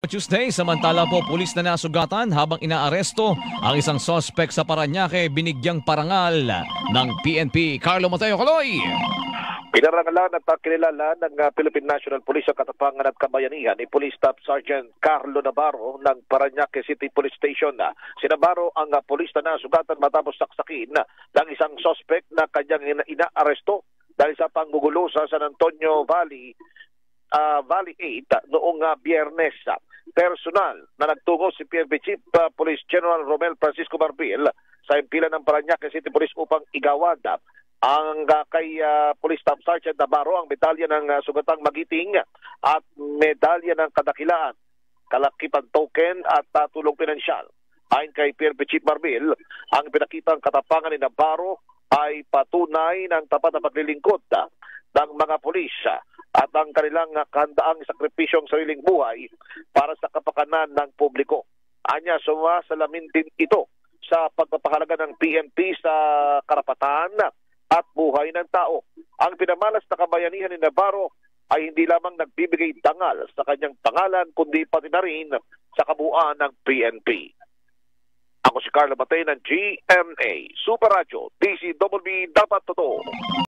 Tuesday, samantala po pulis na nasugatan habang inaaresto ang isang sospek sa Parañaque binigyang parangal ng PNP. Carlo Mateo Caloy. Pinarangalan at kinilala ng Philippine National Police ang Katapangan at Kabayanihan ni Police Staff Sergeant Carlo Navarro ng Parañaque City Police Station. Si Navarro ang pulis na nasugatan matapos saksakin ng isang sospek na kanyang inaaresto dahil sa panggugulo sa San Antonio Valley 8 noong Biyernes. Personal na nagtungo si PNP Chief Police General Romel Francisco Marbil sa impilan ng Parañaque City Police upang igawad ang kay Police Staff Sergeant Navarro ang medalya ng sugatang magiting at medalya ng kadakilaan, kalakipan token at tulong pinansyal. Ayon kay PNP Chief Marbil, ang pinakitang katapangan ni Navarro ay patunay ng tapat na paglilingkod ng mga pulis at ang kanilang kahandaang sakripisyong sariling buhay para sa kapakanan ng publiko. Anya, sumasalamin din ito sa pagpapahalaga ng PNP sa karapatan at buhay ng tao. Ang pinamalas na kabayanihan ni Navarro ay hindi lamang nagbibigay dangal sa kanyang pangalan kundi pati na rin sa kabuuan ng PNP. Ako si Carlo Mateo ng GMA Super Radio, DCWB Dapat Totoo.